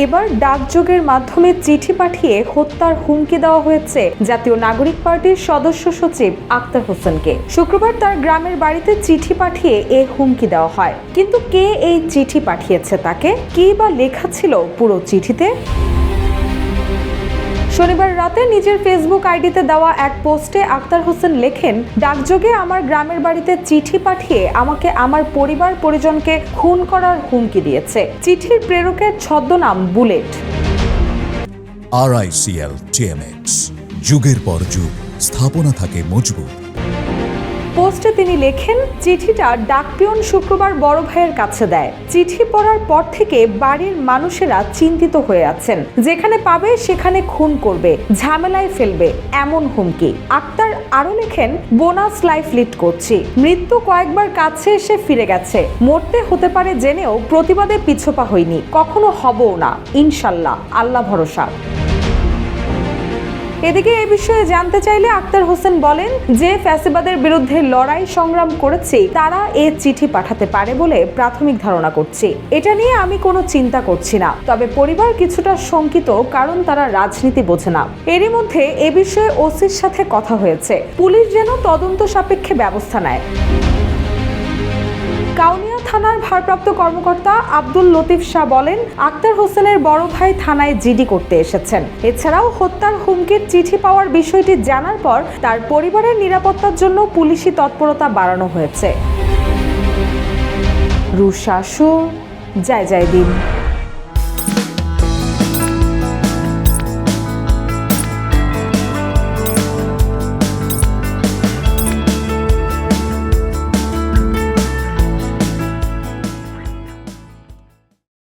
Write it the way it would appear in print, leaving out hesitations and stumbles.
এবার ডাকযোগের মাধ্যমে চিঠি পাঠিয়ে হত্যার হুমকি দেওয়া হয়েছে জাতীয় নাগরিক পার্টির সদস্য সচিব আক্তার হোসেনকে। শুক্রবার তার গ্রামের বাড়িতে চিঠি পাঠিয়ে এ হুমকি দেওয়া হয়। কিন্তু কে এই চিঠি পাঠিয়েছে, তাকে কি বা লেখা ছিল পুরো চিঠিতে? শনিবার রাতে নিজের ফেসবুক আইডিতে দেওয়া এক পোস্টে আক্তার হোসেন লেখেন, ডাকযোগে আমার গ্রামের বাড়িতে চিঠি পাঠিয়ে আমাকে আমার পরিবার পরিজনকে খুন করার হুমকি দিয়েছে। চিঠির প্রেরকের ছদ্মনাম বুলেট। RICL TMX, যুগের পর যুগ স্থাপনা থাকে মজবুত। পোস্টে তিনি লেখেন, চিঠিটা ডাকপিয়ন শুক্রবার বড় ভাইয়ের কাছে দেয়। চিঠি পড়ার পর থেকে বাড়ির মানুষেরা চিন্তিত হয়ে আছেন। যেখানে পাবে সেখানে খুন করবে, ঝামেলায় ফেলবে, এমন হুমকি। আক্তার আরো লেখেন, বোনাস লাইফ লিড করছি, মৃত্যু কয়েকবার কাছে এসে ফিরে গেছে, মরতে হতে পারে জেনেও প্রতিবাদে পিছপা হইনি, কখনো হবও না, ইনশাল্লাহ, আল্লাহ ভরসা। এদিকে এ বিষয়ে জানতে চাইলে আক্তার হোসেন বলেন, যে ফ্যাসিবাদের বিরুদ্ধে লড়াই সংগ্রাম করেছে তারা এ চিঠি পাঠাতে পারে বলে প্রাথমিক ধারণা করছি। এটা নিয়ে আমি কোনো চিন্তা করছি না, তবে পরিবার কিছুটা শঙ্কিত, কারণ তারা রাজনীতি বোঝে না। এরই মধ্যে এ বিষয়ে ওসির সাথে কথা হয়েছে, পুলিশ যেন তদন্ত সাপেক্ষে ব্যবস্থা নেয়। কাউনিয়া থানার ভারপ্রাপ্ত কর্মকর্তা আব্দুল লতিফ শাহ বলেন, আক্তার হোসেনের বড় ভাই থানায় জিডি করতে এসেছেন। এছাড়াও হত্যার হুমকির চিঠি পাওয়ার বিষয়টি জানার পর তার পরিবারের নিরাপত্তার জন্য পুলিশি তৎপরতা বাড়ানো হয়েছে। রুশাসু, জয় জয় দিন।